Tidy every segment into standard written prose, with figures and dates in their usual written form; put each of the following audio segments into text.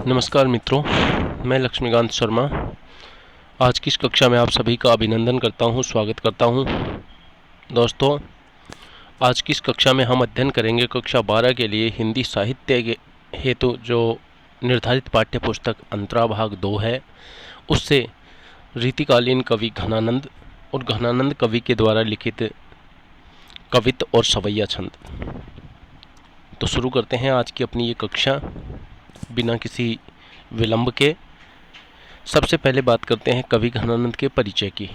नमस्कार मित्रों, मैं लक्ष्मीकांत शर्मा आज की इस कक्षा में आप सभी का अभिनंदन करता हूं, स्वागत करता हूं। दोस्तों, आज की इस कक्षा में हम अध्ययन करेंगे कक्षा 12 के लिए हिंदी साहित्य के हेतु जो निर्धारित पाठ्य पुस्तक अंतरा भाग 2 है, उससे रीतिकालीन कवि घनानंद और घनानंद कवि के द्वारा लिखित कवित्त और सवैया छंद। तो शुरू करते हैं आज की अपनी ये कक्षा बिना किसी विलंब के। सबसे पहले बात करते हैं कवि घनानंद के परिचय की।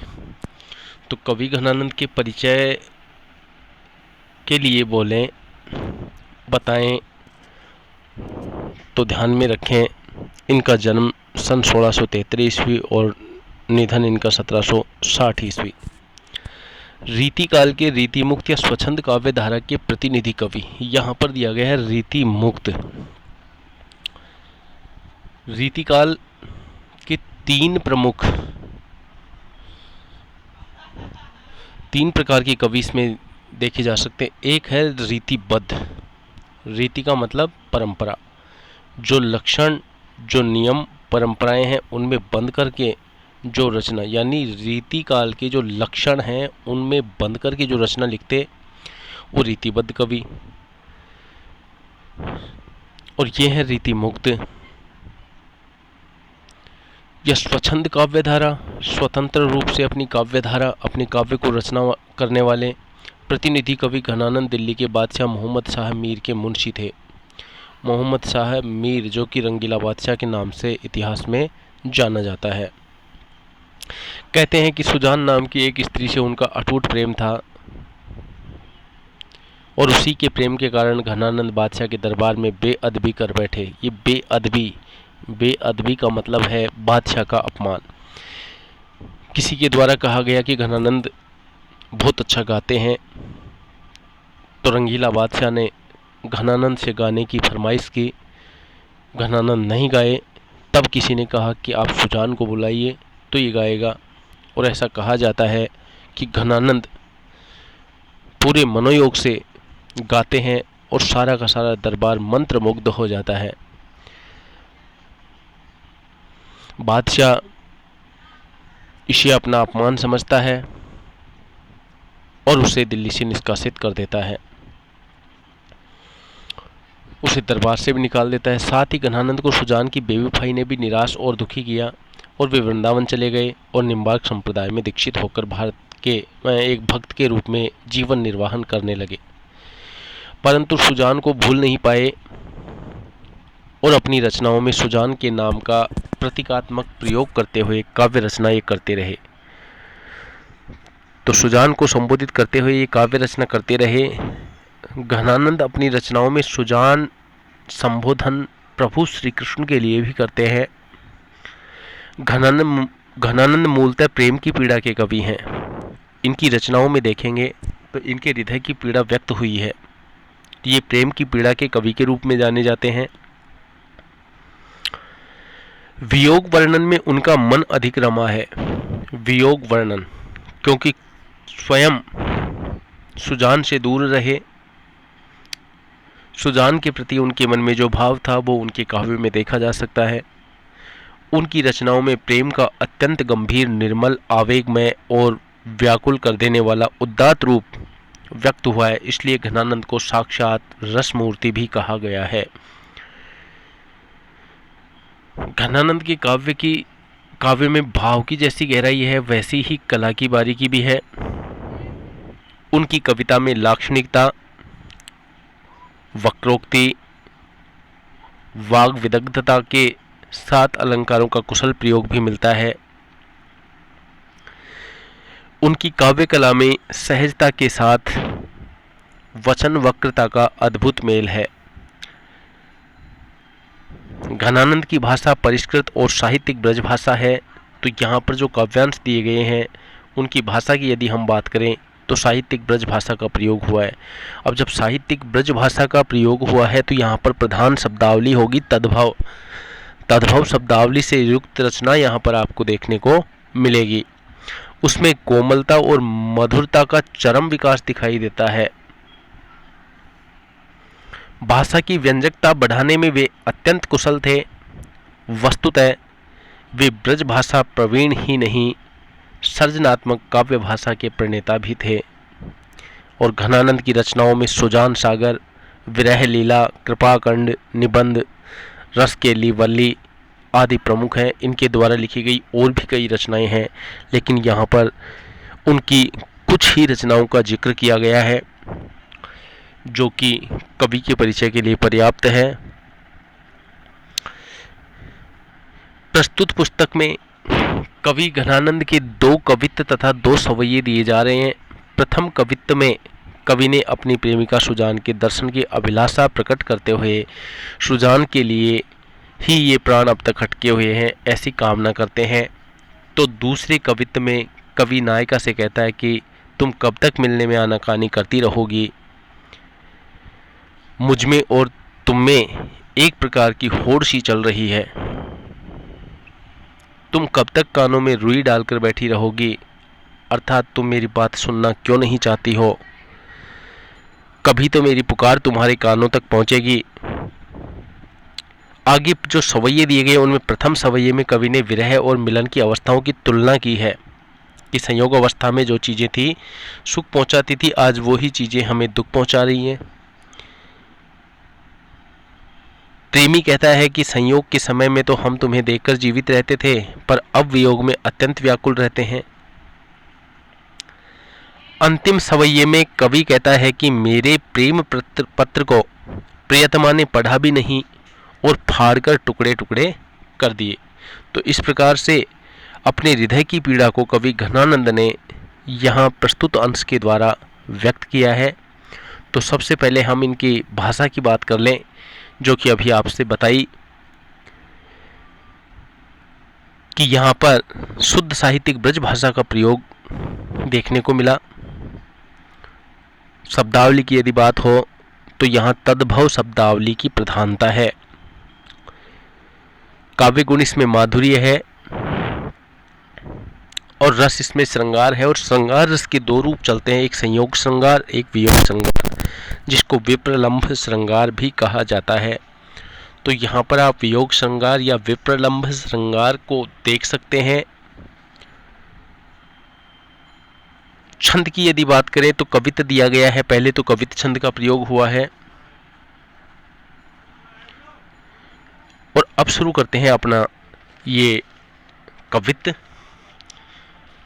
तो कवि घनानंद के परिचय के लिए बोलें, बताएं तो ध्यान में रखें इनका जन्म सन 1673 ईस्वी और निधन इनका 1760 ईस्वी। रीतिकाल के रीति मुक्त या स्वच्छंद काव्य धारा के प्रतिनिधि कवि, यहाँ पर दिया गया है रीति मुक्त। रीतिकाल के तीन प्रकार के कवि इसमें देखे जा सकते हैं। एक है रीतिबद्ध। रीति का मतलब परंपरा, जो लक्षण, जो नियम, परंपराएं हैं उनमें बंद करके जो रचना, यानी रीतिकाल के जो लक्षण हैं उनमें बंद करके जो रचना लिखते वो रीतिबद्ध कवि। और ये है रीति मुक्त या स्वच्छंद काव्य धारा, स्वतंत्र रूप से अपनी काव्य धारा, अपने काव्य को रचना करने वाले प्रतिनिधि कवि घनानंद दिल्ली के बादशाह मोहम्मद शाह मीर के मुंशी थे। मोहम्मद शाह मीर, जो कि रंगीला बादशाह के नाम से इतिहास में जाना जाता है। कहते हैं कि सुजान नाम की एक स्त्री से उनका अटूट प्रेम था और उसी के प्रेम के कारण घनानंद बादशाह के दरबार में बेअदबी कर बैठे। ये बेअदबी का मतलब है बादशाह का अपमान। किसी के द्वारा कहा गया कि घनानंद बहुत अच्छा गाते हैं, तो रंगीला बादशाह ने घनानंद से गाने की फरमाइश की। घनानंद नहीं गाए। तब किसी ने कहा कि आप सुजान को बुलाइए तो ये गाएगा। और ऐसा कहा जाता है कि घनानंद पूरे मनोयोग से गाते हैं और सारा का सारा दरबार मंत्रमुग्ध हो जाता है। बादशाह इसे अपना अपमान समझता है और उसे दिल्ली से निष्कासित कर देता है, उसे दरबार से भी निकाल देता है। साथ ही घनानंद को सुजान की बेवफाई ने भी निराश और दुखी किया और वे वृंदावन चले गए और निम्बार्क संप्रदाय में दीक्षित होकर भारत के एक भक्त के रूप में जीवन निर्वाहन करने लगे। परंतु सुजान को भूल नहीं पाए और अपनी रचनाओं में सुजान के नाम का प्रतीकात्मक प्रयोग करते हुए काव्य रचना ये करते रहे। तो सुजान को संबोधित करते हुए ये काव्य रचना करते रहे। घनानंद अपनी रचनाओं में सुजान संबोधन प्रभु श्री कृष्ण के लिए भी करते हैं। घनानंद मूलतः प्रेम की पीड़ा के कवि हैं। इनकी रचनाओं में देखेंगे तो इनके हृदय की पीड़ा व्यक्त हुई है। ये प्रेम की पीड़ा के कवि के रूप में जाने जाते हैं। वियोग वर्णन में उनका मन अधिक रमा है। वियोग वर्णन, क्योंकि स्वयं सुजान से दूर रहे, सुजान के प्रति उनके मन में जो भाव था वो उनके काव्य में देखा जा सकता है। उनकी रचनाओं में प्रेम का अत्यंत गंभीर, निर्मल, आवेगमय और व्याकुल कर देने वाला उदात्त रूप व्यक्त हुआ है। इसलिए घनानंद को साक्षात रसमूर्ति भी कहा गया है। घनानंद के काव्य में भाव की जैसी गहराई है, वैसी ही कला की बारीकी भी है। उनकी कविता में लाक्षणिकता, वक्रोक्ति, वाग विदग्धता के साथ अलंकारों का कुशल प्रयोग भी मिलता है। उनकी काव्य कला में सहजता के साथ वचन वक्रता का अद्भुत मेल है। घनानंद की भाषा परिष्कृत और साहित्यिक ब्रज भाषा है। तो यहाँ पर जो काव्यांश दिए गए हैं उनकी भाषा की यदि हम बात करें तो साहित्यिक ब्रज भाषा का प्रयोग हुआ है। अब जब साहित्यिक ब्रज भाषा का प्रयोग हुआ है तो यहाँ पर प्रधान शब्दावली होगी तद्भव। तद्भव शब्दावली से युक्त रचना यहाँ पर आपको देखने को मिलेगी। उसमें कोमलता और मधुरता का चरम विकास दिखाई देता है। भाषा की व्यंजकता बढ़ाने में वे अत्यंत कुशल थे। वस्तुतः वे ब्रज भाषा प्रवीण ही नहीं, सृजनात्मक काव्य भाषा के प्रणेता भी थे। और घनानंद की रचनाओं में सुजान सागर, विरह लीला, कृपाकंड, निबंध, रस केली वल्ली आदि प्रमुख हैं। इनके द्वारा लिखी गई और भी कई रचनाएं हैं, लेकिन यहाँ पर उनकी कुछ ही रचनाओं का जिक्र किया गया है जो कि कवि के परिचय के लिए पर्याप्त है। प्रस्तुत पुस्तक में कवि घनानंद के 2 कवित्त तथा 2 सवैये दिए जा रहे हैं। प्रथम कवित्त में कवि ने अपनी प्रेमिका सुजान के दर्शन की अभिलाषा प्रकट करते हुए सुजान के लिए ही ये प्राण अब तक अटके हुए हैं ऐसी कामना करते हैं। तो दूसरे कवित्त में कवि नायिका से कहता है कि तुम कब तक मिलने में आनाकानी करती रहोगी, मुझमें और तुम में एक प्रकार की होड़ सी चल रही है, तुम कब तक कानों में रुई डालकर बैठी रहोगी, अर्थात तुम मेरी बात सुनना क्यों नहीं चाहती हो, कभी तो मेरी पुकार तुम्हारे कानों तक पहुंचेगी। आगे जो सवैये दिए गए उनमें प्रथम सवैये में कवि ने विरह और मिलन की अवस्थाओं की तुलना की है कि संयोग अवस्था में जो चीज़ें थी सुख पहुंचाती थी, आज वही चीज़ें हमें दुख पहुंचा रही हैं। प्रेमी कहता है कि संयोग के समय में तो हम तुम्हें देखकर जीवित रहते थे, पर अब वियोग में अत्यंत व्याकुल रहते हैं। अंतिम सवैये में कवि कहता है कि मेरे प्रेम पत्र को प्रियतमा ने पढ़ा भी नहीं और फाड़कर टुकड़े टुकड़े कर दिए। तो इस प्रकार से अपने हृदय की पीड़ा को कवि घनानंद ने यहाँ प्रस्तुत अंश के द्वारा व्यक्त किया है। तो सबसे पहले हम इनकी भाषा की बात कर लें, जो कि अभी आपसे बताई कि यहाँ पर शुद्ध साहित्यिक ब्रज भाषा का प्रयोग देखने को मिला। शब्दावली की यदि बात हो तो यहाँ तद्भव शब्दावली की प्रधानता है। काव्य गुण इसमें माधुर्य है और रस इसमें श्रृंगार है। और श्रृंगार रस के 2 रूप चलते हैं, एक संयोग श्रृंगार, एक वियोग श्रृंगार, जिसको विप्रलंभ श्रृंगार भी कहा जाता है। तो यहाँ पर आप वियोग श्रृंगार या विप्रलंभ श्रृंगार को देख सकते हैं। छंद की यदि बात करें तो कवित्त दिया गया है, पहले तो कवित्त छंद का प्रयोग हुआ है। और अब शुरू करते हैं अपना ये कवित्त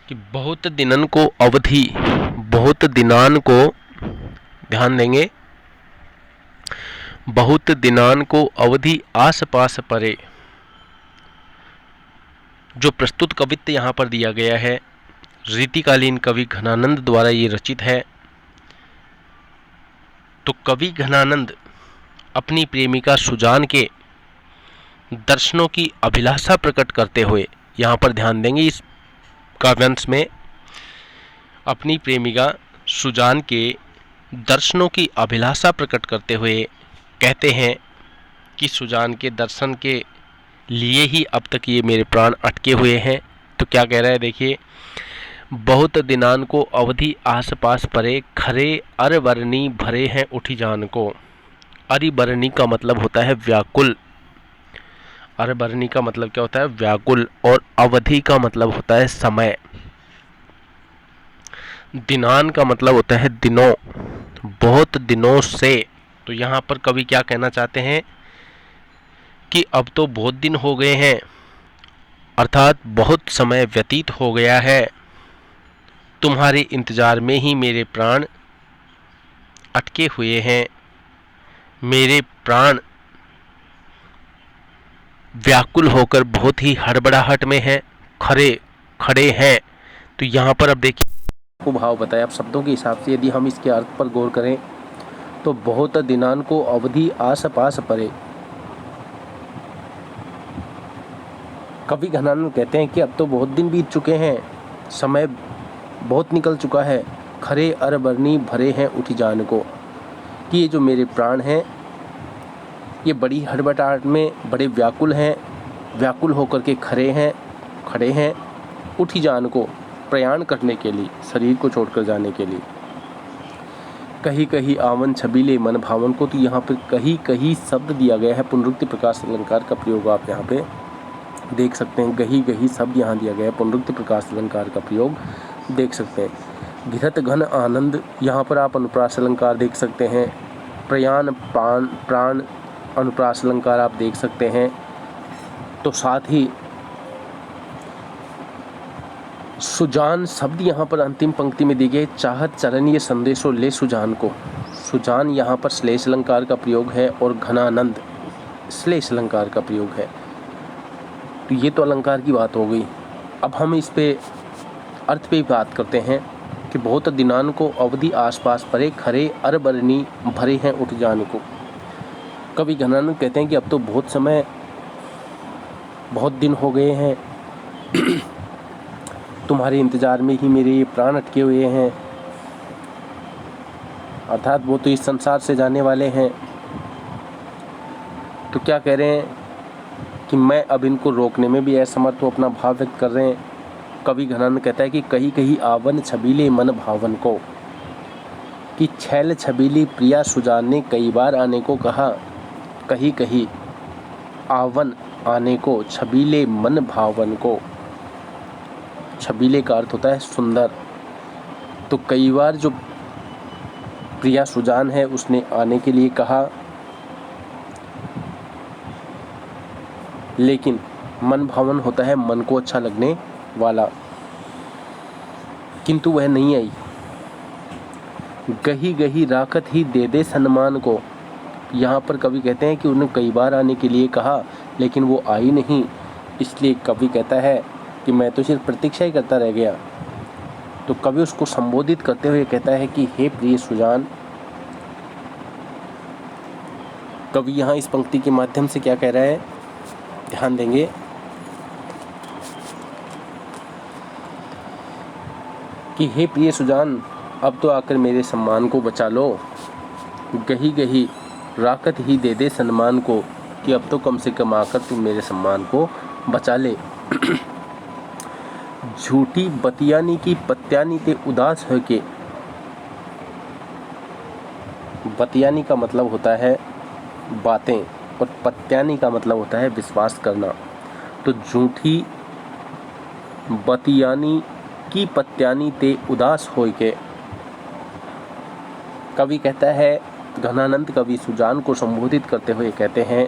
कि बहुत दिनन को अवधि, बहुत दिनान को, ध्यान देंगे, बहुत दिनान को अवधि आस पास परे। जो प्रस्तुत कवित्त यहाँ पर दिया गया है रीतिकालीन कवि घनानंद द्वारा ये रचित है। तो कवि घनानंद अपनी प्रेमिका सुजान के दर्शनों की अभिलाषा प्रकट करते हुए, यहाँ पर ध्यान देंगे इस काव्यांश में, अपनी प्रेमिका सुजान के दर्शनों की अभिलाषा प्रकट करते हुए कहते हैं कि सुजान के दर्शन के लिए ही अब तक ये मेरे प्राण अटके हुए हैं। तो क्या कह रहा है देखिए, बहुत दिनान को अवधि आस पास परे, खरे अरबरनी भरे हैं उठी जान को। अरिबरनी का मतलब होता है व्याकुल, अरबरनी का मतलब क्या होता है व्याकुल, और अवधि का मतलब होता है समय। दिनान का मतलब होता है दिनों, बहुत दिनों से। तो यहाँ पर कवि क्या कहना चाहते हैं कि अब तो बहुत दिन हो गए हैं, अर्थात बहुत समय व्यतीत हो गया है, तुम्हारे इंतजार में ही मेरे प्राण अटके हुए हैं, मेरे प्राण व्याकुल होकर बहुत ही हड़बड़ाहट में हैं, खड़े हैं। तो यहाँ पर अब देखिए को भाव बताया। अब शब्दों के हिसाब से यदि हम इसके अर्थ पर गौर करें तो बहुत दिनान को अवधि आस पास परे, कवि घनानंद कहते हैं कि अब तो बहुत दिन बीत चुके हैं, समय बहुत निकल चुका है, खरे अरबरनी भरे हैं उठी जान को, कि ये जो मेरे प्राण हैं ये बड़ी हड़बड़ाहट में बड़े व्याकुल हैं, व्याकुल होकर के खड़े हैं उठी जान को, प्रयाण करने के लिए, शरीर को छोड़कर जाने के लिए। कहीं कहीं आवन छबीले मन भावन को, तो यहाँ पर कहीं कहीं शब्द दिया गया है, पुनरुक्ति प्रकाश अलंकार का प्रयोग आप यहाँ पे देख सकते हैं। गही गही शब्द यहाँ दिया गया है, पुनरुक्त प्रकाश अलंकार का प्रयोग देख सकते हैं। घिरत घन आनंद, यहाँ पर आप अनुप्रास अलंकार देख सकते हैं। प्रयाण प्राण अनुप्रास अलंकार आप देख सकते हैं। तो साथ ही सुजान शब्द यहाँ पर अंतिम पंक्ति में दी गई, चाहत चरणीय संदेशों ले सुजान को। सुजान यहाँ पर श्लेष अलंकार का प्रयोग है और घनानंद श्लेष अलंकार का प्रयोग है। तो ये तो अलंकार की बात हो गई। अब हम इस पे अर्थ पे बात करते हैं कि बहुत दिनान को अवधि आसपास परे खरे अरबरनी भरे हैं उठ जान को। कवि घनानंद कहते हैं कि अब तो बहुत समय, बहुत दिन हो गए हैं, तुम्हारे इंतजार में ही मेरे ये प्राण अटके हुए हैं। अर्थात वो तो इस संसार से जाने वाले हैं। तो क्या कह रहे हैं कि मैं अब इनको रोकने में भी असमर्थ हूँ, अपना भाव व्यक्त कर रहे हैं। कवि घनानंद कहता है कि कहीं कहीं आवन छबीले मन भावन को, कि छैल छबीली प्रिया सुजान ने कई बार आने को कहा। कहीं कहीं आवन आने को, छबीले मन भावन को। छबीले का अर्थ होता है सुंदर। तो कई बार जो प्रिया सुजान है उसने आने के लिए कहा, लेकिन मन भावन होता है मन को अच्छा लगने वाला, किंतु वह नहीं आई। गही गही राखत ही दे दे सम्मान को। यहाँ पर कवि कहते हैं कि उन्हें कई बार आने के लिए कहा लेकिन वो आई नहीं, इसलिए कवि कहता है कि मैं तो सिर्फ प्रतीक्षा ही करता रह गया। तो कवि उसको संबोधित करते हुए कहता है कि हे प्रिय सुजान। कवि यहाँ इस पंक्ति के माध्यम से क्या कह रहा है, ध्यान देंगे। कि हे प्रिय सुजान, अब तो आकर मेरे सम्मान को बचा लो। गही गही राकत ही दे दे सम्मान को, कि अब तो कम से कम आकर तुम मेरे सम्मान को बचा ले। झूठी बतियानी की पत्यानी ते उदास है के। बतियानी का मतलब होता है बातें और पत्यानी का मतलब होता है विश्वास करना। तो झूठी बतियानी की पत्यानी ते उदास होय के। कवि कहता है, घनानंद कवि सुजान को संबोधित करते हुए कहते हैं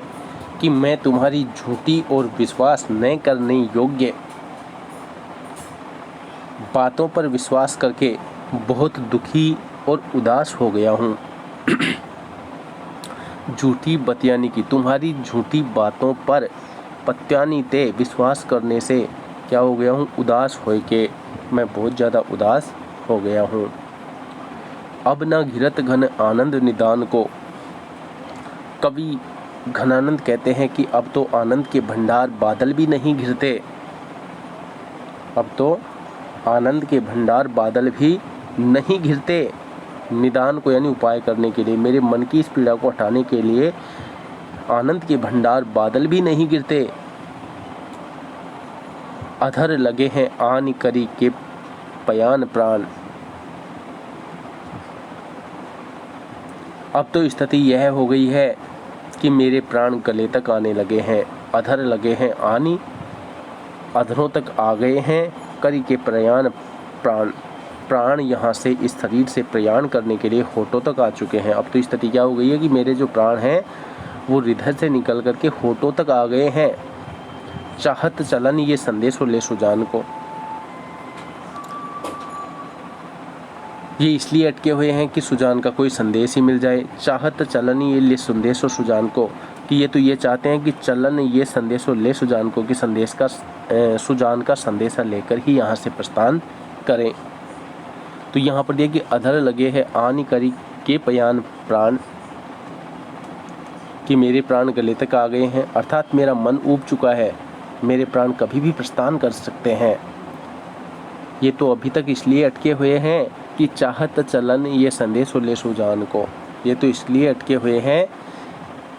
कि मैं तुम्हारी झूठी और विश्वास न करने योग्य बातों पर विश्वास करके बहुत दुखी और उदास हो गया हूँ। झूठी बतियानी की, तुम्हारी झूठी बातों पर पत्यानी ते विश्वास करने से क्या हो गया हूँ, उदास हो के मैं बहुत ज़्यादा उदास हो गया हूँ। अब न घिरत घन आनंद निदान को। कवि घनानंद कहते हैं कि अब तो आनंद के भंडार बादल भी नहीं घिरते। अब तो आनंद के भंडार बादल भी नहीं घिरते। निदान को यानी उपाय करने के लिए, मेरे मन की इस पीड़ा को हटाने के लिए आनंद के भंडार बादल भी नहीं गिरते। अधर लगे हैं आन करी के पयान प्राण। अब तो स्थिति यह हो गई है कि मेरे प्राण गले तक आने लगे हैं। अधर लगे हैं आनी, अधरों तक आ गए हैं। करी के प्रयाण प्राण, प्राण यहाँ से इस शरीर से प्रयाण करने के लिए होठों तक आ चुके हैं। अब तो स्थिति क्या हो गई है कि मेरे जो प्राण हैं वो हृदय से निकल करके होठों तक आ गए हैं। चाहत चलन ये संदेश ले सुजान को। ये इसलिए अटके हुए हैं कि सुजान का कोई संदेश ही मिल जाए। चाहत चलन ये ले संदेश सुजान को, कि ये तो ये चाहते हैं कि चलन ये संदेश ले सुजान को, कि संदेश का सुजान का संदेशा लेकर ही यहाँ से प्रस्थान करें। तो यहाँ पर देखिए अधर लगे हैं आनी करी के पयान प्राण, कि मेरे प्राण गले तक आ गए हैं, अर्थात मेरा मन ऊब चुका है, मेरे प्राण कभी भी प्रस्थान कर सकते हैं। ये तो अभी तक इसलिए अटके हुए हैं कि चाहत चलन ये संदेश ले सुजान को। ये तो इसलिए अटके हुए हैं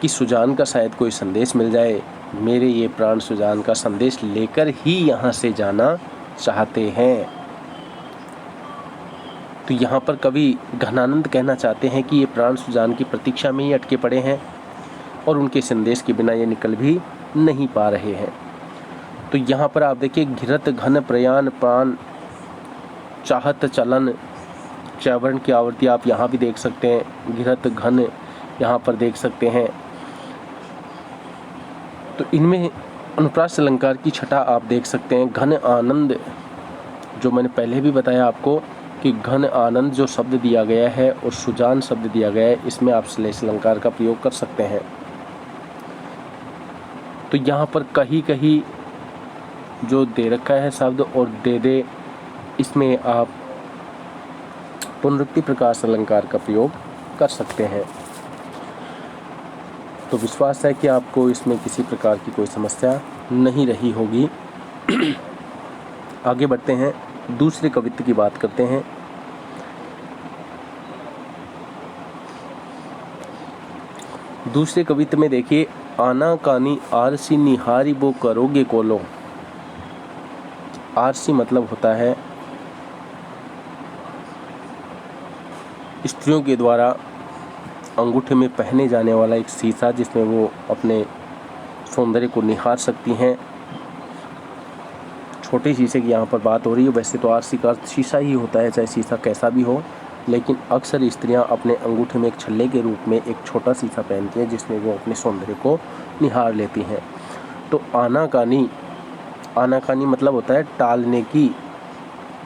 कि सुजान का शायद कोई संदेश मिल जाए। मेरे ये प्राण सुजान का संदेश लेकर ही यहाँ से जाना चाहते हैं। तो यहाँ पर कवि घनानंद कहना चाहते हैं कि ये प्राण सुजान की प्रतीक्षा में ही अटके पड़े हैं और उनके संदेश के बिना ये निकल भी नहीं पा रहे हैं। तो यहाँ पर आप देखिए घिरत घन प्रयाण प्राण चाहत चलन, चैवर्ण की आवृत्ति आप यहाँ भी देख सकते हैं, घिरत घन यहाँ पर देख सकते हैं। तो इनमें अनुप्रास अलंकार की छटा आप देख सकते हैं। घन आनंद, जो मैंने पहले भी बताया आपको कि घन आनंद जो शब्द दिया गया है और सुजान शब्द दिया गया है, इसमें आप श्लेष अलंकार का प्रयोग कर सकते हैं। तो यहाँ पर कहीं कहीं जो दे रखा है शब्द और दे, इसमें आप पुनरुक्ति प्रकाश अलंकार का प्रयोग कर सकते हैं। तो विश्वास है कि आपको इसमें किसी प्रकार की कोई समस्या नहीं रही होगी। आगे बढ़ते हैं, दूसरे कवित्व की बात करते हैं। दूसरे कवित्व में देखिए, आना कानी आरसी निहारी वो करोगे कोलो। आरसी मतलब होता है स्त्रियों के द्वारा अंगूठे में पहने जाने वाला एक शीशा, जिसमें वो अपने सौंदर्य को निहार सकती हैं। छोटे शीशे की यहाँ पर बात हो रही है। वैसे तो आरसी का अर्थ शीशा ही होता है, चाहे शीशा कैसा भी हो, लेकिन अक्सर स्त्रियाँ अपने अंगूठे में एक छल्ले के रूप में एक छोटा शीशा पहनती हैं, जिसमें वो अपने सौंदर्य को निहार लेती हैं। तो आनाकानी, आनाकानी मतलब होता है टालने की,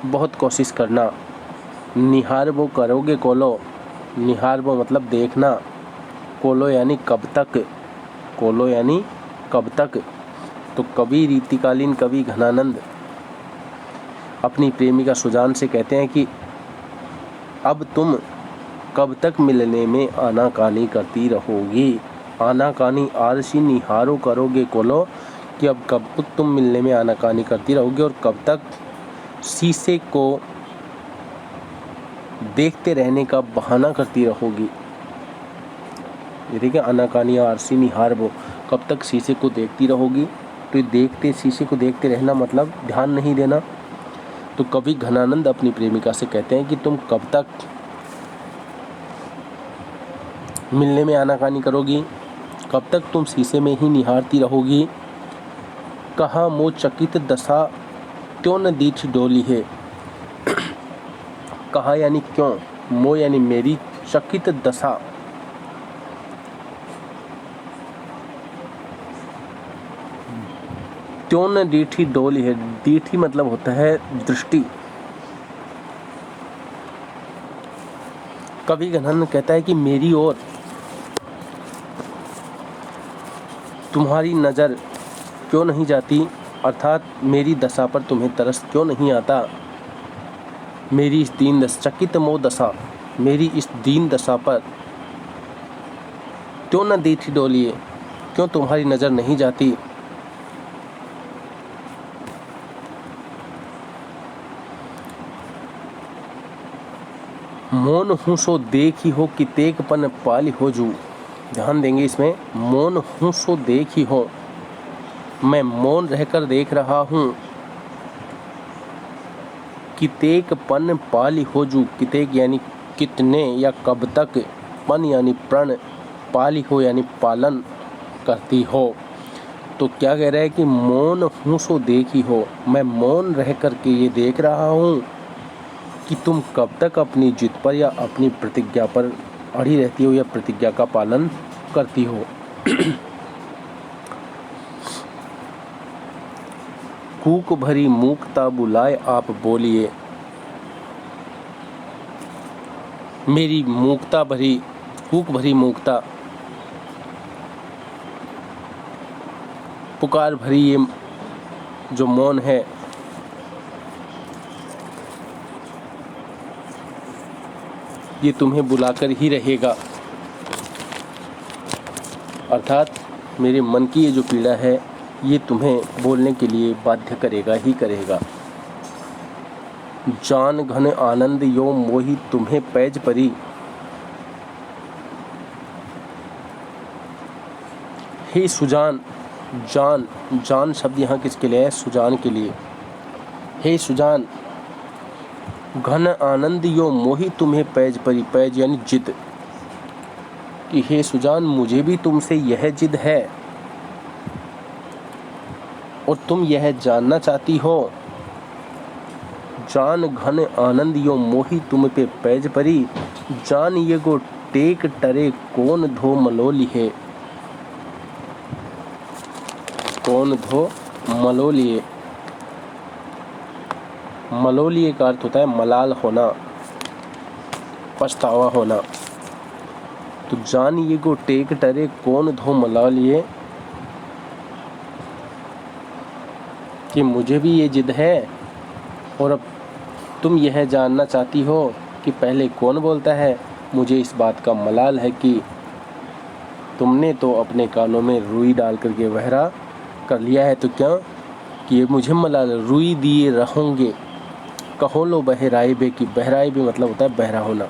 बहुत कोशिश करना। निहार वो करोगे कोलो, निहार वो मतलब देखना, कोलो यानी कब तक, कोलो यानी कब तक। तो कवि रीतिकालीन कवि घनानंद अपनी प्रेमिका सुजान से कहते हैं कि अब तुम कब तक मिलने में आनाकानी करती रहोगी। आनाकानी आरसी निहारो करोगे कोलो, कि अब कब तक तुम मिलने में आनाकानी करती रहोगी और कब तक शीशे को देखते रहने का बहाना करती रहोगी। ये देखिए, आनाकानी आरसी निहार वो, कब तक शीशे को देखती रहोगी। तो देखते, शीशे को देखते रहना मतलब ध्यान नहीं देना। तो कवि घनानंद अपनी प्रेमिका से कहते हैं कि तुम कब तक मिलने में आनाकानी करोगी, कब तक तुम शीशे में ही निहारती रहोगी। कहाँ मो चकित दशा क्यों न दीठ डोली है। कहा यानी क्यों, मो यानी मेरी, चकित दशा क्यों न दीठी डोली है। दीठी मतलब होता है दृष्टि। कवि घनानंद कहता है कि मेरी ओर तुम्हारी नज़र क्यों नहीं जाती, अर्थात मेरी दशा पर तुम्हें तरस क्यों नहीं आता। मेरी इस दीन दशा, चकित मो दशा, मेरी इस दीन दशा पर क्यों न दीठी डोलिए, क्यों तुम्हारी नज़र नहीं जाती। मौन हूँ सो देखी हो कितेक पन पाली हो जू। ध्यान देंगे इसमें, मौन हूँ सो देखी हो, मैं मौन रहकर देख रहा हूँ। कितेक पन पाली हो जू, कितेक यानी कितने या कब तक, पन यानी प्रण, पाली हो यानी पालन करती हो। तो क्या कह रहा है कि मौन हूँ सो देखी हो, मैं मौन रह कर के ये देख रहा हूँ कि तुम कब तक अपनी जिद पर या अपनी प्रतिज्ञा पर अड़ी रहती हो या प्रतिज्ञा का पालन करती हो। कूक भरी मूकता बुलाए आप बोलिए। मेरी मूकता भरी, कूक भरी मूकता, पुकार भरी ये जो मौन है, ये तुम्हें बुलाकर ही रहेगा। अर्थात मेरे मन की ये जो पीड़ा है, ये तुम्हें बोलने के लिए बाध्य करेगा ही करेगा। जान घन आनंद यो मोही तुम्हें पैज परी। हे सुजान, जान, जान शब्द यहाँ किसके लिए है, सुजान के लिए। हे सुजान, घन आनंद यो मोही तुम्हें पैज परी, पैज यानी जिद, कि हे सुजान मुझे भी तुमसे यह जिद है और तुम यह जानना चाहती हो, जान घन आनंद यो मोही तुम पे पैज परी, जान ये गो टेक टरे कौन धो मलोली है। कौन धो मलोलिए। मलोलिए का अर्थ होता है मलाल होना, पछतावा होना। तो जान ये गो टेक टरे कौन धो मलालिए, कि मुझे भी ये जिद है और अब तुम यह जानना चाहती हो कि पहले कौन बोलता है। मुझे इस बात का मलाल है कि तुमने तो अपने कानों में रुई डाल करके बहरा कर लिया है। तो क्या कि ये मुझे मलाल, रुई दिए रहोगे कहो लो बहराए बे, की बहराए बे मतलब होता है बहरा होना।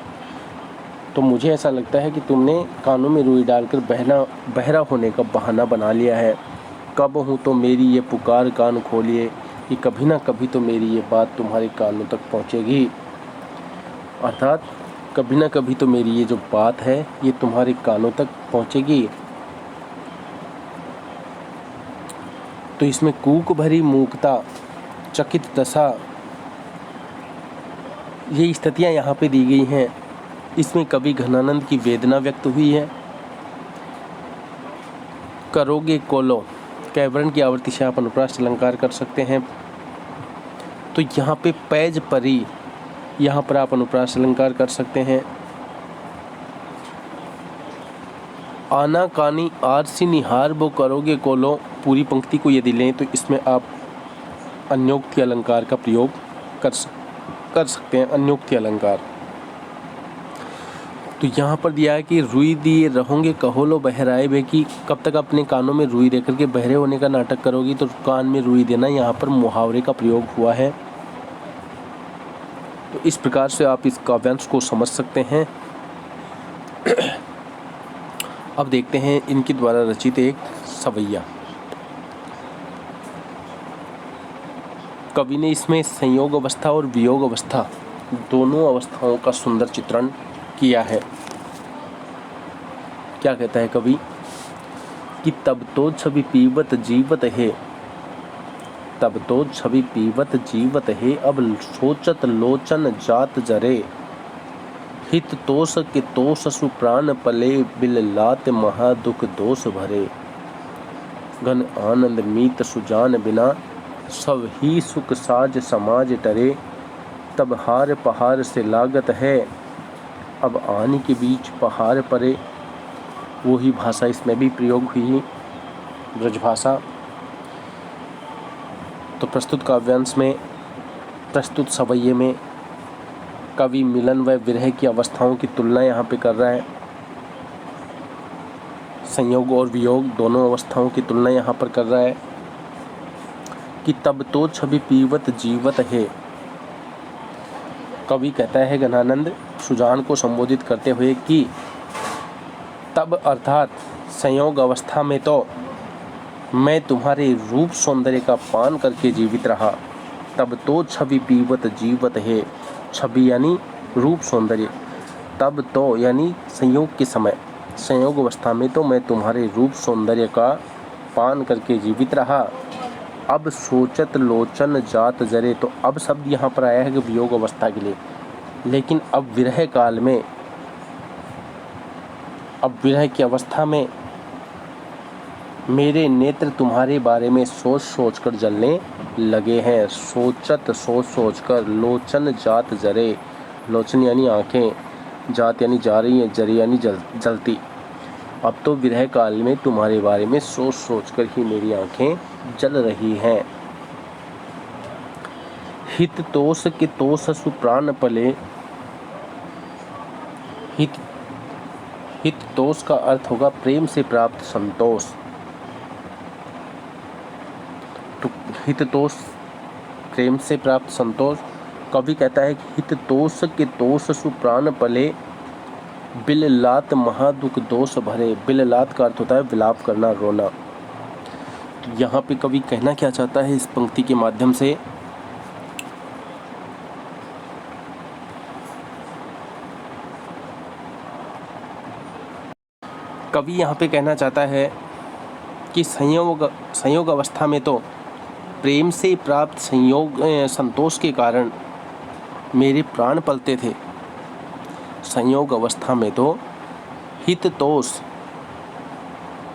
तो मुझे ऐसा लगता है कि तुमने कानों में रुई डालकर बहरा होने का बहाना बना लिया है। कब हूँ तो मेरी ये पुकार कान खोलिए, कि कभी ना कभी तो मेरी ये बात तुम्हारे कानों तक पहुँचेगी। अर्थात कभी ना कभी तो मेरी ये जो बात है ये तुम्हारे कानों तक पहुँचेगी। तो इसमें कूक भरी मूकता, चकित दशा, ये स्थितियाँ यहाँ पे दी गई हैं। इसमें कवि घनानंद की वेदना व्यक्त हुई है। करोगे कोलो, कैवरण की आवृत्ति से आप अनुप्रास अलंकार कर सकते हैं। तो यहाँ पे पैज परी, यहाँ पर आप अनुप्रास अलंकार कर सकते हैं। आना कानी आरसी निहार वो करोगे कोलो, पूरी पंक्ति को यदि लें तो इसमें आप अन्योक्ति अलंकार का प्रयोग कर सकते हैं। अन्योक्ति अलंकार तो यहाँ पर दिया है कि रुई दिए रहोगे कहो लो बहराए बे, की कब तक अपने कानों में रुई देकर के बहरे होने का नाटक करोगी। तो कान में रुई देना यहाँ पर मुहावरे का प्रयोग हुआ है। तो इस प्रकार से आप इस काव्यांश को समझ सकते हैं। अब देखते हैं इनके द्वारा रचित एक सवैया। कवि ने इसमें संयोग अवस्था और वियोग अवस्था दोनों अवस्थाओं का सुंदर चित्रण किया है। क्या कहता है कवि कि तब तो छवि पीवत जीवत है, तब तो छवि पीवत जीवत है, अब सोचत लोचन जात जरे, हित तोष के तोष सुप्राण पले, बिल लात महा दुख दोष भरे, घन आनंद मीत सुजान बिना, सब ही सुख साज समाज टरे, तब हार पहाड़ से लागत है, अब आनी के बीच पहाड़ परे। वही भाषा इसमें भी प्रयोग हुई, ब्रजभाषा। तो प्रस्तुत काव्यांश में, प्रस्तुत सवैये में कवि मिलन व विरह की अवस्थाओं की तुलना यहाँ पे कर रहा है। संयोग और वियोग दोनों अवस्थाओं की तुलना यहाँ पर कर रहा है कि तब तो छवि पीवत जीवत है। कवि कहता है घनानंद सुजान को संबोधित करते हुए कि तब अर्थात संयोग अवस्था में तो मैं तुम्हारे रूप सौंदर्य का पान करके जीवित रहा। तब तो छवि पीवत जीवत है, छवि यानी रूप सौंदर्य, तब तो यानी संयोग के समय, संयोग अवस्था में तो मैं तुम्हारे रूप सौंदर्य का पान करके जीवित रहा। अब सोचत लोचन जात जरे, तो अब शब्द यहाँ पर आया है कि वियोग अवस्था के लिए, लेकिन अब विरह काल में, अब विरह की अवस्था में मेरे नेत्र तुम्हारे बारे में सोच सोच कर जलने लगे हैं। सोचत सोच सोच कर, लोचन जात जरे, लोचन यानी आँखें, जात यानी जा रही हैं, जरे यानी जलती। अब तो विरह काल में तुम्हारे बारे में सोच सोच कर ही मेरी आँखें जल रही हैं। हित तोष के तोष सुप्राण पले, हित तोष का अर्थ होगा प्रेम से प्राप्त संतोष। तो हित तोष प्रेम से प्राप्त संतोष। कवि कहता है कि हित तोष के तोष सुप्राण पले, बिल लात महादुख दोष भरे। बिल लात का अर्थ होता है विलाप करना, रोना। तो यहाँ पे कवि कहना क्या चाहता है इस पंक्ति के माध्यम से, कवि यहाँ पे कहना चाहता है कि संयोग अवस्था में तो प्रेम से प्राप्त संतोष के कारण मेरे प्राण पलते थे। संयोग अवस्था में तो हिततोष,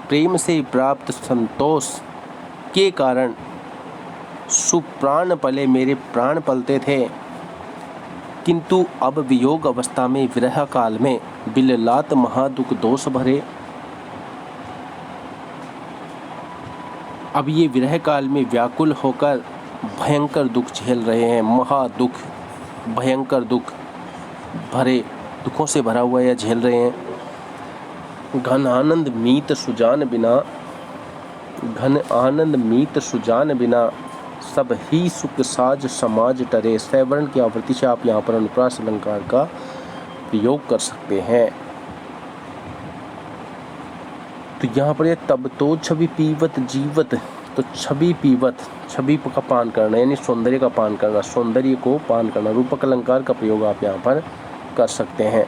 प्रेम से प्राप्त संतोष के कारण सुप्राण पले मेरे प्राण पलते थे, किंतु अब वियोग अवस्था में विरह काल में बिललात महादुख दोष भरे। अब ये विरह काल में व्याकुल होकर भयंकर दुख झेल रहे हैं। महादुख, भयंकर दुख भरे, दुखों से भरा हुआ यह झेल रहे हैं। घन आनंद मीत सुजान बिना, घन आनंद मीत सुजान बिना सब ही सुख साज समाज टरे। सैवर्ण की आवृत्ति से आप यहाँ पर अनुप्रास अलंकार का प्रयोग कर सकते हैं। तो यहाँ पर तब तो छवि पीवत जीवत, तो छवि पीवत, छवि का पान करना यानी सौंदर्य का पान करना, सौंदर्य को पान करना, रूपक अलंकार का प्रयोग आप यहाँ पर कर सकते हैं।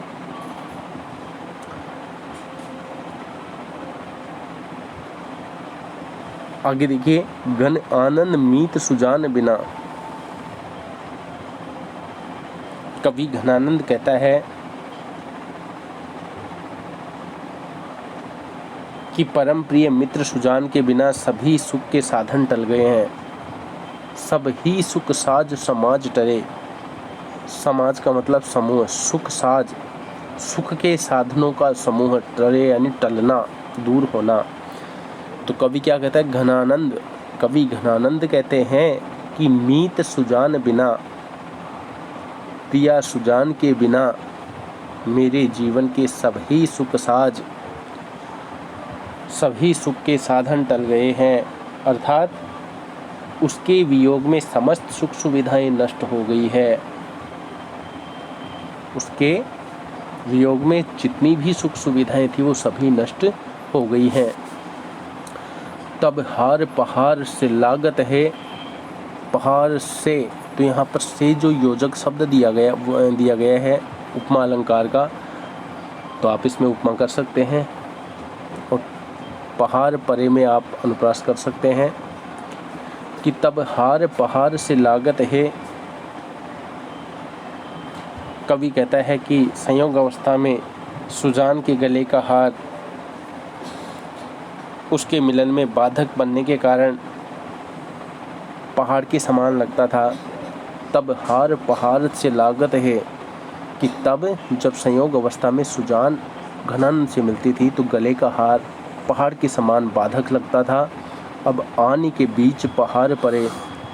आगे देखिए, घन आनंद मीत सुजान बिना। कवि घनानंद कहता है कि परम प्रिय मित्र सुजान के बिना सभी सुख के साधन टल गए हैं। सब ही सुख साज समाज टरे। समाज का मतलब समूह, सुख साज, सुख के साधनों का समूह, टरे यानी टलना, दूर होना। तो कवि क्या कहता है? घनानंद, कवि घनानंद कहते हैं कि मीत सुजान बिना, प्रिया सुजान के बिना मेरे जीवन के सभी सुख साज, सभी सुख के साधन टल गए हैं। अर्थात उसके वियोग में समस्त सुख सुविधाएं नष्ट हो गई है। उसके वियोग में जितनी भी सुख सुविधाएं थी वो सभी नष्ट हो गई हैं। तब हार पहाड़ से लागत है, पहाड़ से, तो यहाँ पर से जो योजक शब्द दिया गया है उपमा अलंकार का, तो आप इसमें उपमा कर सकते हैं और पहाड़ परे में आप अनुप्रास कर सकते हैं कि तब हार पहाड़ से लागत है। कवि कहता है कि संयोग अवस्था में सुजान के गले का हार उसके मिलन में बाधक बनने के कारण पहाड़ के समान लगता था। तब हार पहाड़ से लागत है कि तब जब संयोग अवस्था में सुजान घनानंद से मिलती थी तो गले का हार पहाड़ के समान बाधक लगता था। अब आने के बीच पहाड़ पड़े,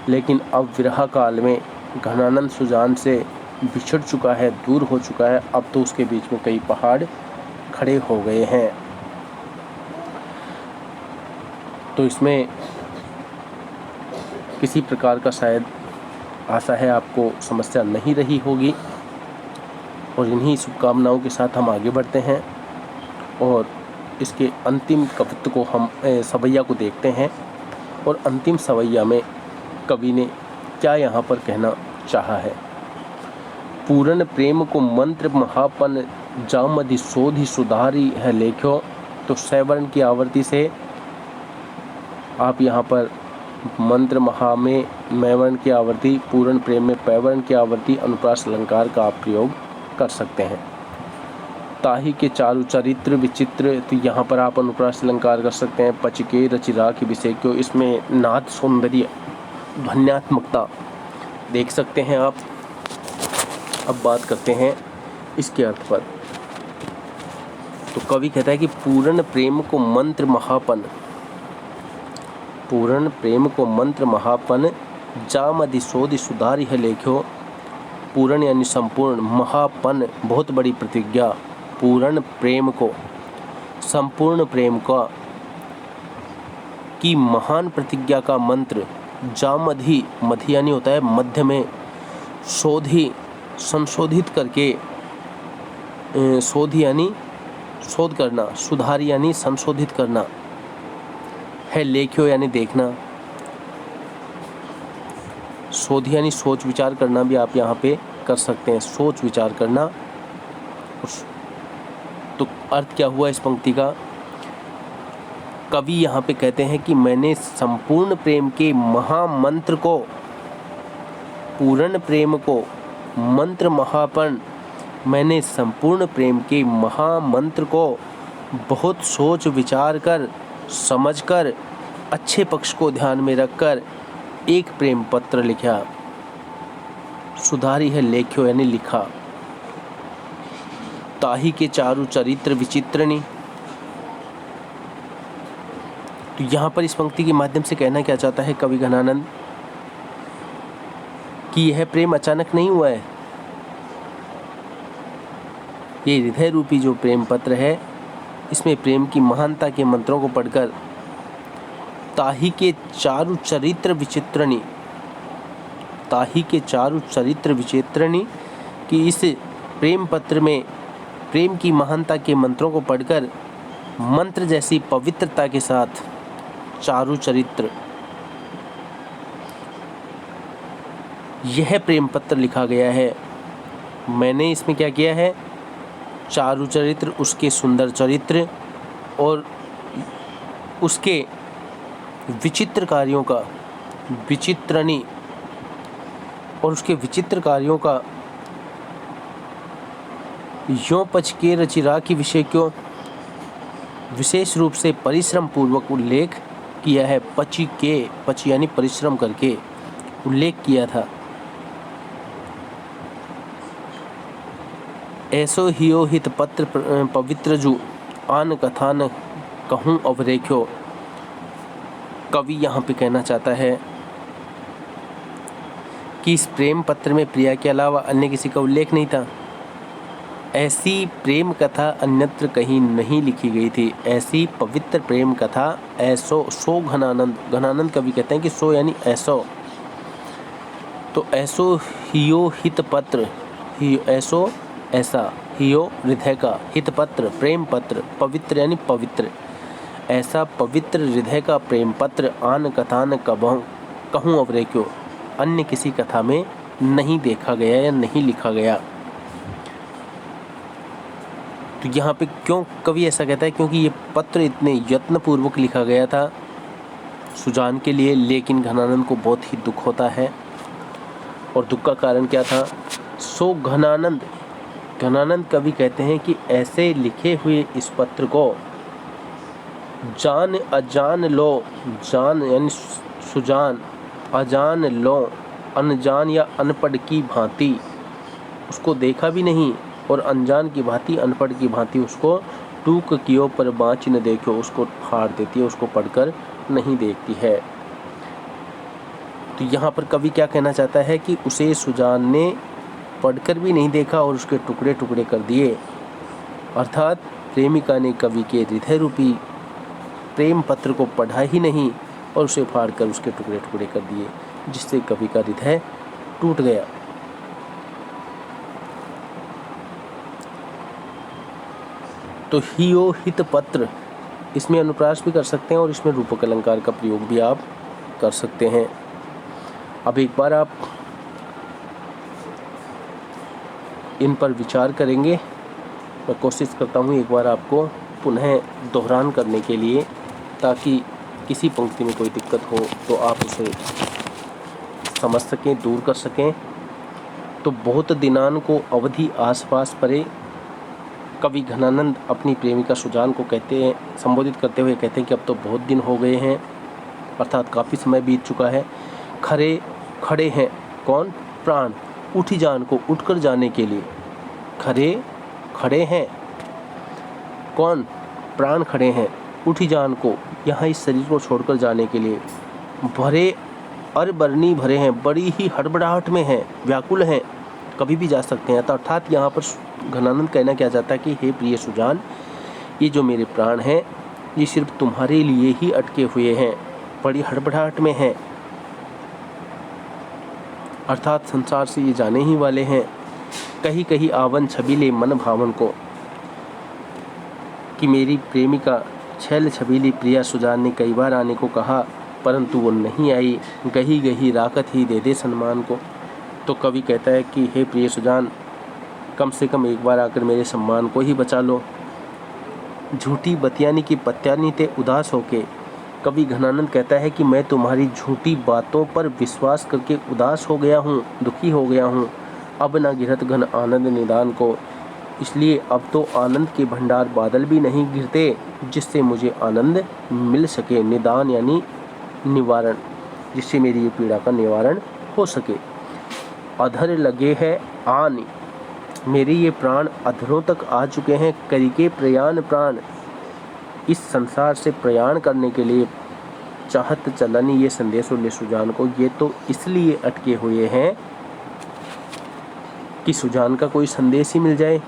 लेकिन अब विरह काल में घनानंद सुजान से बिछड़ चुका है, दूर हो चुका है। अब तो उसके बीच में कई पहाड़ खड़े हो गए हैं। तो इसमें किसी प्रकार का शायद आशा है आपको समस्या नहीं रही होगी। और इन्हीं शुभकामनाओं के साथ हम आगे बढ़ते हैं और इसके अंतिम कवित्व को हम सवैया को देखते हैं। और अंतिम सवैया में कवि ने क्या यहाँ पर कहना चाहा है? पूर्ण प्रेम को मंत्र महापन जामधि शोधि सुधारी है लेख्यो। तो सैवर्ण की आवृत्ति से आप यहाँ पर मंत्र महा में मैवर्ण की आवृत्ति, पूर्ण प्रेम में पैवर्ण की आवृत्ति, अनुप्रास अलंकार का आप प्रयोग कर सकते हैं। ताही के चारु चरित्र विचित्र, तो यहाँ पर आप अनुप्रास अलंकार कर सकते हैं। पचिके रचिरा की विषय क्यों, इसमें नाद सौंदर्य ध्वन्यात्मकता देख सकते हैं आप। अब बात करते हैं इसके अर्थ पर। तो कवि कहता है कि पूर्ण प्रेम को मंत्र महापन, पूर्ण प्रेम को मंत्र महापन जामधि शोधि सुधारी है लेख्यो। पूर्ण यानी संपूर्ण, महापन बहुत बड़ी प्रतिज्ञा, पूर्ण प्रेम को, संपूर्ण प्रेम का की महान प्रतिज्ञा का मंत्र जामधि, मधि यानी होता है मध्य में, शोधि संशोधित करके, शोधि यानी शोध करना, सुधारी यानी संशोधित करना है, लेख्यो यानी देखना, शोध यानी सोच विचार करना भी आप यहाँ पे कर सकते हैं, सोच विचार करना। तो अर्थ क्या हुआ इस पंक्ति का कवि यहाँ पे कहते हैं कि मैंने संपूर्ण प्रेम के महामंत्र को, पूर्ण प्रेम को मंत्र महापर्ण, मैंने संपूर्ण प्रेम के महामंत्र को बहुत सोच विचार कर, समझकर, अच्छे पक्ष को ध्यान में रखकर एक प्रेम पत्र लिखा। सुधारी है लेख्यो यानी लिखा। ताही के चारु चरित्र विचित्रनी। तो यहाँ पर इस पंक्ति के माध्यम से कहना क्या चाहता है कवि घनानंद कि यह प्रेम अचानक नहीं हुआ है। ये हृदय रूपी जो प्रेम पत्र है, इसमें प्रेम की महानता के मंत्रों को पढ़कर ताही के चारु चरित्र विचित्रनी, ताही के चारु चरित्र विचित्रनी कि इस प्रेम पत्र में प्रेम की महानता के मंत्रों को पढ़कर मंत्र जैसी पवित्रता के साथ चारु चरित्र, यह प्रेम पत्र लिखा गया है। मैंने इसमें क्या किया है, चारु चरित्र, उसके सुंदर चरित्र और उसके विचित्र कार्यों का, विचित्रनी, और उसके विचित्र कार्यों का यों पच के रचिरा की विषय क्यों विशेष रूप से परिश्रम पूर्वक उल्लेख किया है। पची के, पची यानी परिश्रम करके उल्लेख किया था। ऐसो हियो हित पत्र पवित्र जू आन कथा न कहूँ अवरेख्यो। कवि यहाँ पे कहना चाहता है कि इस प्रेम पत्र में प्रिया के अलावा अन्य किसी का उल्लेख नहीं था। ऐसी प्रेम कथा अन्यत्र कहीं नहीं लिखी गई थी। ऐसी पवित्र प्रेम कथा ऐसो, सो घनानंद, घनानंद कवि कहते हैं कि सो यानी ऐसो, तो ऐसो हियो हित पत्र, ऐसो ऐसा, हियो हृदय का, हित पत्र प्रेम पत्र, पवित्र यानी पवित्र, ऐसा पवित्र हृदय का प्रेम पत्र आन कथा न कहूँ अवरेख्यो, अन्य किसी कथा में नहीं देखा गया या नहीं लिखा गया। तो यहाँ पे क्यों कवि ऐसा कहता है, क्योंकि ये पत्र इतने यत्नपूर्वक लिखा गया था सुजान के लिए, लेकिन घनानंद को बहुत ही दुख होता है। और दुख का कारण क्या था, सो घनानंद, घनानंद कवि कहते हैं कि ऐसे लिखे हुए इस पत्र को जान अजान लो, जान यानी सुजान, अजान लो अनजान या अनपढ़ की भांति उसको देखा भी नहीं, और अनजान की भांति, अनपढ़ की भांति उसको टूक कियो पर बाँच न देखो, उसको फाड़ देती है, उसको पढ़कर नहीं देखती है। तो यहाँ पर कवि क्या कहना चाहता है कि उसे सुजान ने पढ़कर भी नहीं देखा और उसके टुकड़े टुकड़े कर दिए। अर्थात प्रेमिका ने कवि के हृदय रूपी प्रेम पत्र को पढ़ा ही नहीं और उसे फाड़कर उसके टुकड़े टुकड़े कर दिए, जिससे कवि का हृदय टूट गया। तो हियो हित पत्र, इसमें अनुप्रास भी कर सकते हैं और इसमें रूपक अलंकार का प्रयोग भी आप कर सकते हैं। अब एक बार आप इन पर विचार करेंगे। मैं कोशिश करता हूँ एक बार आपको पुनः दोहरान करने के लिए, ताकि किसी पंक्ति में कोई दिक्कत हो तो आप उसे समझ सकें, दूर कर सकें। तो बहुत दिनान को अवधि आसपास परे, कवि घनानंद अपनी प्रेमिका सुजान को कहते हैं, संबोधित करते हुए कहते हैं कि अब तो बहुत दिन हो गए हैं, अर्थात काफ़ी समय बीत चुका है। खरे खड़े हैं कौन, प्राण, उठी जान को उठकर जाने के लिए। खरे खड़े हैं कौन, प्राण खड़े हैं उठी जान को, यहाँ इस शरीर को छोड़कर जाने के लिए। भरे अरबरनी भरे हैं, बड़ी ही हड़बड़ाहट में हैं, व्याकुल हैं, कभी भी जा सकते हैं। तो अर्थात यहाँ पर घनानंद कहना क्या चाहता है कि हे प्रिय सुजान, ये जो मेरे प्राण हैं ये सिर्फ तुम्हारे लिए ही अटके हुए हैं, बड़ी हड़बड़ाहट में हैं, अर्थात संसार से ये जाने ही वाले हैं। कहीं कहीं आवन छबीले मन भावन को, कि मेरी प्रेमिका छैल छबीली प्रिया सुजान ने कई बार आने को कहा, परंतु वो नहीं आई, गही गही राकत ही दे दे सम्मान को। तो कवि कहता है कि हे प्रिय सुजान, कम से कम एक बार आकर मेरे सम्मान को ही बचा लो। झूठी बतियानी की पत्यानी ते उदास होके। कवि घनानंद कहता है कि मैं तुम्हारी झूठी बातों पर विश्वास करके उदास हो गया हूँ, दुखी हो गया हूँ। अब न गिरत घन आनंद निदान को, इसलिए अब तो आनंद के भंडार बादल भी नहीं गिरते जिससे मुझे आनंद मिल सके। निदान यानी निवारण, जिससे मेरी ये पीड़ा का निवारण हो सके। अधर लगे है आन, मेरे ये प्राण अधरों तक आ चुके हैं। करिके प्रयाण प्राण, इस संसार से प्रयाण करने के लिए चाहत चलनी ये संदेश ले सुजान को। ये तो इसलिए अटके हुए हैं कि सुजान का कोई संदेश ही मिल जाए।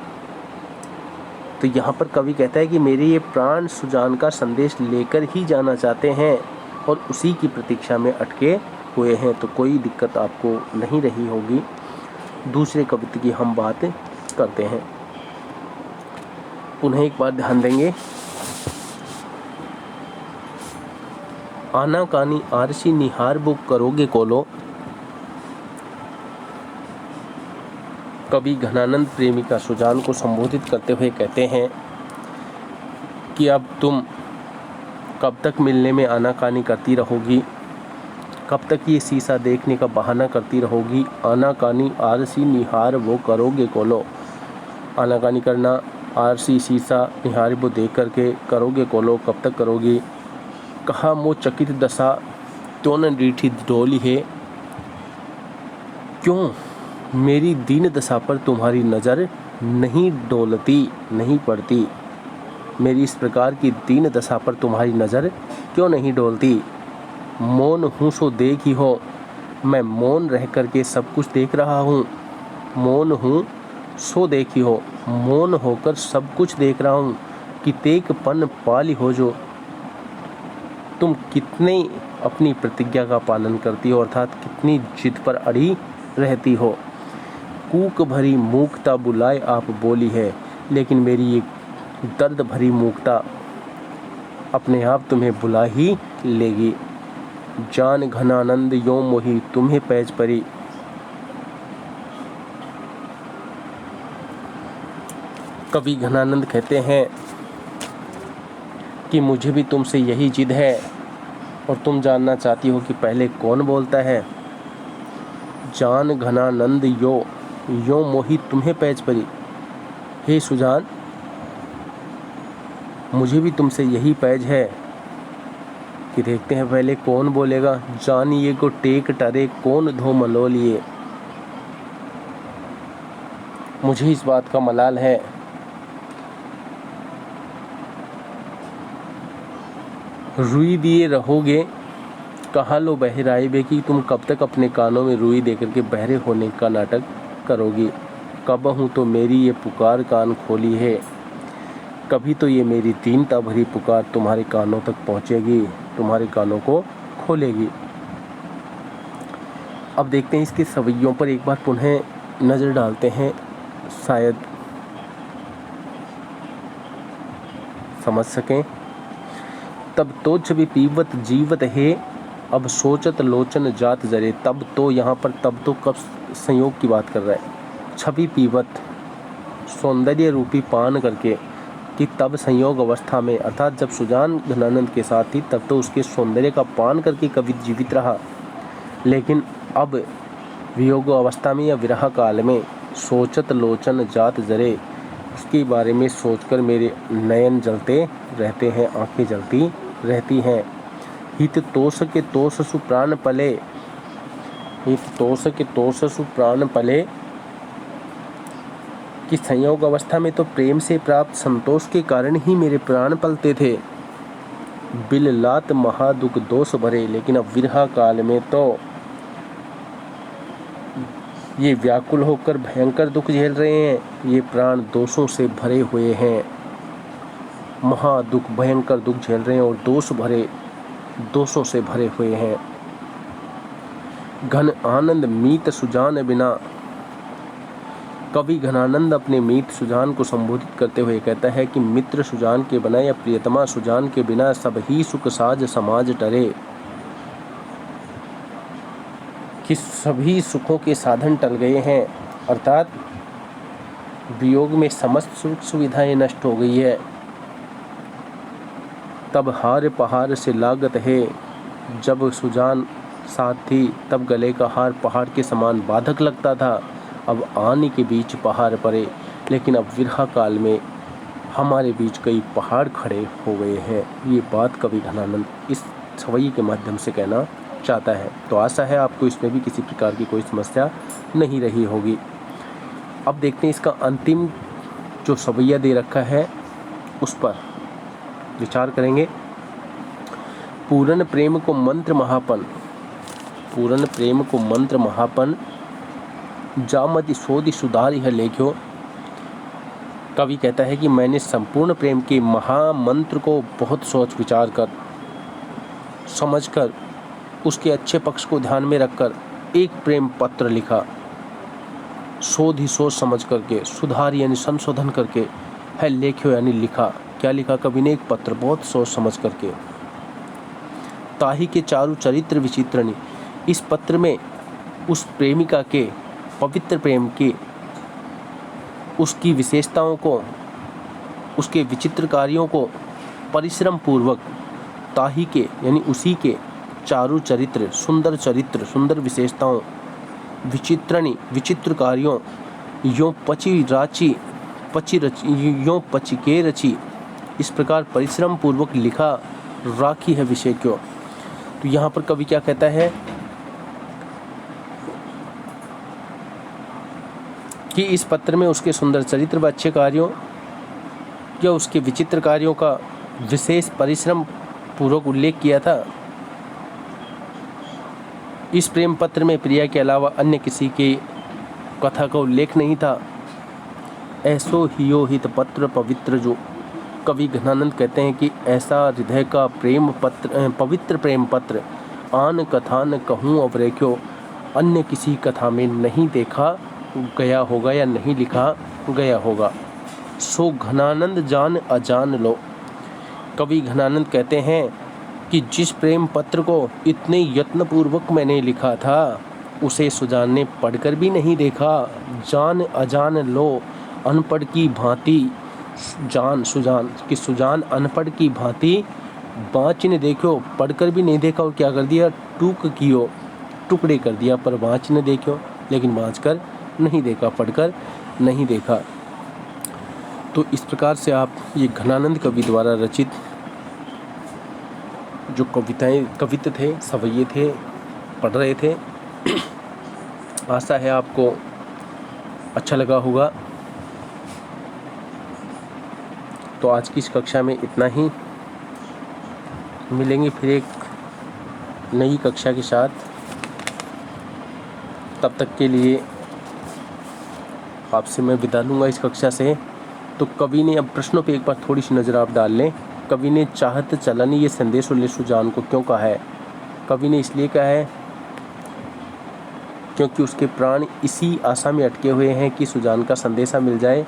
तो यहाँ पर कवि कहता है कि मेरे ये प्राण सुजान का संदेश लेकर ही जाना चाहते हैं और उसी की प्रतीक्षा में अटके हुए हैं। तो कोई दिक्कत आपको नहीं रही होगी। दूसरे कविता की हम बात करते हैं। पुनः एक बार ध्यान देंगे। आना कानी आरसी निहार बुक करोगे कोलो। कवि घनानंद प्रेमिका सुजान को संबोधित करते हुए कहते हैं कि अब तुम कब तक मिलने में आनाकानी करती रहोगी, कब तक ये शीशा देखने का बहाना करती रहोगी। आनाकानी आरसी निहार वो करोगे कोलो, आनाकानी करना, आरसी शीशा, निहार वो देख करके करोगे कोलो, कब तक करोगी। कहा मो चकित दशा तो न डीठी डोली है, क्यों मेरी दीन दशा पर तुम्हारी नज़र नहीं डोलती, नहीं पड़ती। मेरी इस प्रकार की दीन दशा पर तुम्हारी नज़र क्यों नहीं डोलती। मौन हूँ सो देख ही हो, मैं मौन रह करके सब कुछ देख रहा हूँ। मौन हूँ सो देख ही हो, मौन होकर सब कुछ देख रहा हूँ। कितेक पन पाली हो जो, तुम कितने अपनी प्रतिज्ञा का पालन करती हो, अर्थात कितनी जिद पर अड़ी रहती हो। कूक भरी मूकता बुलाए आप बोली है, लेकिन मेरी ये दर्द भरी मूकता अपने आप तुम्हें बुला ही लेगी। जान घनानंद यो मोही तुम्हें पैज परी। कवि घनानंद कहते हैं कि मुझे भी तुमसे यही जिद है और तुम जानना चाहती हो कि पहले कौन बोलता है। जान घनानंद यो मोही तुम्हें पैज परी। हे सुजान, मुझे भी तुमसे यही पैज है कि देखते हैं पहले कौन बोलेगा। जानिए को टेक टरे कौन धो मलोलिए। मुझे इस बात का मलाल है रुई दिए रहोगे, कहाँ लो बहराए बे, कि तुम कब तक अपने कानों में रुई देकर के बहरे होने का नाटक करोगी। कब हूँ तो मेरी ये पुकार कान खोली है, कभी तो ये मेरी दीनता भरी पुकार तुम्हारे कानों तक पहुँचेगी, तुम्हारे कानों को खोलेगी। अब देखते हैं इसके सवैयों पर एक बार पुनः नज़र डालते हैं, शायद समझ सकें। तब तो छवि पीवत जीवत है, अब सोचत लोचन जात जरे। तब तो यहाँ पर तब तो कब संयोग की बात कर रहा है। छवि पीवत, सौंदर्य रूपी पान करके, कि तब संयोग अवस्था में, अर्थात जब सुजान घनानंद के साथ थी तब तो उसके सौंदर्य का पान करके कवि जीवित रहा, लेकिन अब वियोग अवस्था में या विरह काल में सोचत लोचन जात जरे, उसके बारे में सोचकर मेरे नयन जलते रहते हैं, आंखें जलती रहती हैं। हित तोष के तोष सु प्राण पले, हित तोष के तोष सु प्राण पले, कि संयोग अवस्था में तो प्रेम से प्राप्त संतोष के कारण ही मेरे प्राण पलते थे। बिल लात महादुख दोष भरे, लेकिन अब विरह काल में तो ये व्याकुल होकर भयंकर दुख झेल रहे हैं। ये प्राण दोषों से भरे हुए हैं, महादुख भयंकर दुख झेल रहे हैं और दोष भरे, दोषों से भरे हुए हैं। घन आनंद मीत सुजान बिना, कवि घनानंद अपने मीत सुजान को संबोधित करते हुए कहता है कि मित्र सुजान के बिना या प्रियतमा सुजान के बिना सब ही सुख साज समाज टरे, कि सभी सुखों के साधन टल गए हैं, अर्थात वियोग में समस्त सुख सुविधाएं नष्ट हो गई है। तब हार पहाड़ से लागत है, जब सुजान साथ थी तब गले का हार पहाड़ के समान बाधक लगता था। अब आने के बीच पहाड़ पड़े, लेकिन अब विरहा काल में हमारे बीच कई पहाड़ खड़े हो गए हैं। ये बात कवि घनानंद इस छवई के माध्यम से कहना चाहता है। तो आशा है आपको इसमें भी किसी प्रकार की कोई समस्या नहीं रही होगी। अब देखते हैं इसका अंतिम जो सवैया दे रखा है उस पर विचार करेंगे। पूरन प्रेम को मंत्र महापन, पूरन प्रेम को मंत्र महापन, जामति सोधि सुधार यह लेख्यो। कवि कहता है कि मैंने संपूर्ण प्रेम के महामंत्र को बहुत सोच विचार कर, समझकर, उसके अच्छे पक्ष को ध्यान में रखकर एक प्रेम पत्र लिखा। शोध ही सोच समझ करके, सुधार यानी संशोधन करके, है लेख्यो यानी लिखा। क्या लिखा कवि ने? एक पत्र, बहुत सोच समझ करके। ताही के चारु चरित्र विचित्रणी, इस पत्र में उस प्रेमिका के पवित्र प्रेम की, उसकी विशेषताओं को, उसके विचित्र कार्यों को परिश्रम पूर्वक, ताही के यानी उसी के चारु चरित्र, सुंदर विशेषताओं, विचित्रणी विचित्र कार्यों, यों पची के रची, इस प्रकार परिश्रम पूर्वक लिखा राखी है विषय क्यों। तो यहाँ पर कवि क्या कहता है कि इस पत्र में उसके सुंदर चरित्र व अच्छे कार्यों या उसके विचित्र कार्यों का विशेष परिश्रम पूर्वक उल्लेख किया था। इस प्रेम पत्र में प्रिया के अलावा अन्य किसी की कथा का उल्लेख नहीं था। ऐसो हियो हित पत्र पवित्र, जो कवि घनानंद कहते हैं कि ऐसा हृदय का प्रेम पत्र, पवित्र प्रेम पत्र आन कथा न कहूँ अवरेख्यो, अन्य किसी कथा में नहीं देखा गया होगा या नहीं लिखा गया होगा। सो घनानंद जान अजान लो, कवि घनानंद कहते हैं कि जिस प्रेम पत्र को इतने यत्नपूर्वक मैंने लिखा था उसे सुजान ने पढ़कर भी नहीं देखा। जान अजान लो, अनपढ़ की भांति जान सुजान कि सुजान अनपढ़ की भांति बाँच ने देखो, पढ़कर भी नहीं देखा और क्या कर दिया? टूक कियो, टुकड़े कर दिया। पर बाँच ने देखो, लेकिन बाँच कर नहीं देखा, पढ़कर नहीं देखा। तो इस प्रकार से आप ये घनानंद कवि द्वारा रचित जो कविता थे, सवैये थे, पढ़ रहे थे। आशा है आपको अच्छा लगा होगा। तो आज की इस कक्षा में इतना ही। मिलेंगे फिर एक नई कक्षा के साथ। तब तक के लिए आपसे मैं विदा लूँगा इस कक्षा से। तो कवि ने, अब प्रश्नों पे एक बार थोड़ी सी नज़र आप डाल लें। कवि ने चाहत चलन ये संदेश ले सुजान को क्यों कहा है? कवि ने इसलिए कहा है क्योंकि उसके प्राण इसी आशा में अटके हुए हैं कि सुजान का संदेशा मिल जाए।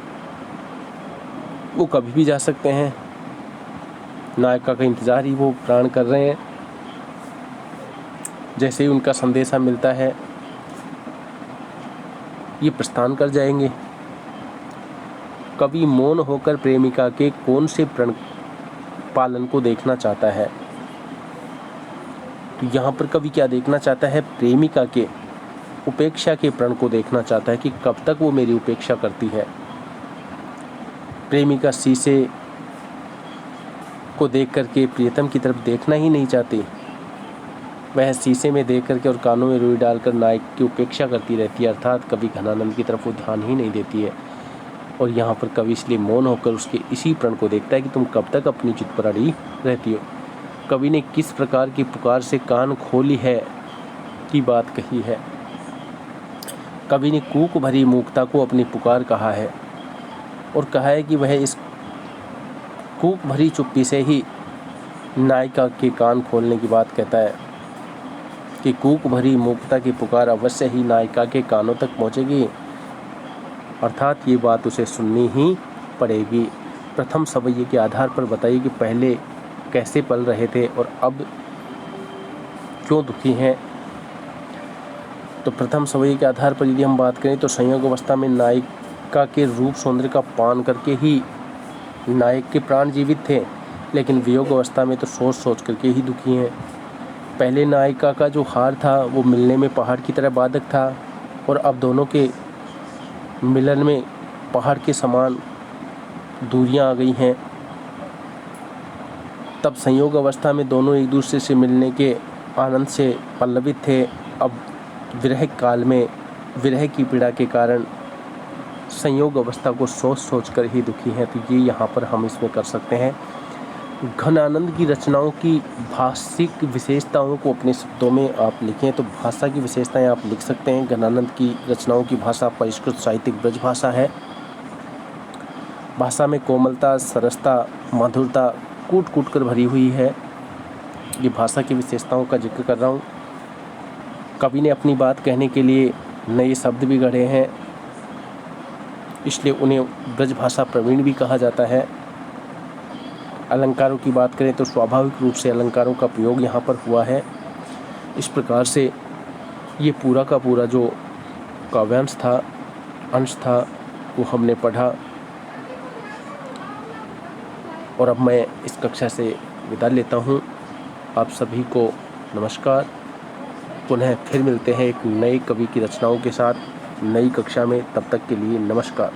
वो कभी भी जा सकते हैं, नायिका का इंतज़ार ही वो प्राण कर रहे हैं। जैसे ही उनका संदेशा मिलता है ये प्रस्थान कर जाएंगे। कवि मौन होकर प्रेमिका के कौन से प्रण पालन को देखना चाहता है? तो यहाँ पर कवि क्या देखना चाहता है? प्रेमिका के उपेक्षा के प्रण को देखना चाहता है कि कब तक वो मेरी उपेक्षा करती है। प्रेमिका शीशे को देख करके प्रियतम की तरफ देखना ही नहीं चाहती। वह शीशे में देख करके और कानों में रुई डालकर नायक की उपेक्षा करती रहती है, अर्थात कवि घनानंद की तरफ वो ध्यान ही नहीं देती है। और यहाँ पर कवि इसलिए मौन होकर उसके इसी प्रण को देखता है कि तुम कब तक अपनी चित पर अड़ी रहती हो। कवि ने किस प्रकार की पुकार से कान खोली है की बात कही है। कवि ने कूक भरी मूकता को अपनी पुकार कहा है और कहा है कि वह इस कूक भरी चुप्पी से ही नायिका के कान खोलने की बात कहता है कि कूक भरी मूकता की पुकार अवश्य ही नायिका के कानों तक पहुँचेगी, अर्थात ये बात उसे सुननी ही पड़ेगी। प्रथम सवैये के आधार पर बताइए कि पहले कैसे पल रहे थे और अब क्यों दुखी हैं। तो प्रथम सवैये के आधार पर यदि हम बात करें तो संयोग अवस्था में नायिका के रूप सौंदर्य का पान करके ही नायक के प्राण जीवित थे, लेकिन वियोग अवस्था में तो सोच सोच करके ही दुखी हैं। पहले नायिका का जो हार था वो मिलने में पहाड़ की तरह बाधक था, और अब दोनों के मिलन में पहाड़ के समान दूरियां आ गई हैं। तब संयोग अवस्था में दोनों एक दूसरे से मिलने के आनंद से पल्लवित थे। अब विरह काल में विरह की पीड़ा के कारण संयोग अवस्था को सोच सोच कर ही दुखी हैं। तो ये यहाँ पर हम इसमें कर सकते हैं। घन आनंद की रचनाओं की भाषिक विशेषताओं को अपने शब्दों में आप लिखें, तो भाषा की विशेषताएं आप लिख सकते हैं। घन आनंद की रचनाओं की भाषा परिष्कृत साहित्यिक ब्रज भाषा है। भाषा में कोमलता, सरसता, मधुरता कूट कूट कर भरी हुई है। ये भाषा की विशेषताओं का जिक्र कर रहा हूँ। कवि ने अपनी बात कहने के लिए नए शब्द भी गढ़े हैं, इसलिए उन्हें ब्रज भाषा प्रवीण भी कहा जाता है। अलंकारों की बात करें तो स्वाभाविक रूप से अलंकारों का प्रयोग यहाँ पर हुआ है। इस प्रकार से ये पूरा का पूरा जो काव्यांश था, अंश था, वो हमने पढ़ा। और अब मैं इस कक्षा से विदा लेता हूँ। आप सभी को नमस्कार। पुनः फिर मिलते हैं एक नए कवि की रचनाओं के साथ नई कक्षा में। तब तक के लिए नमस्कार।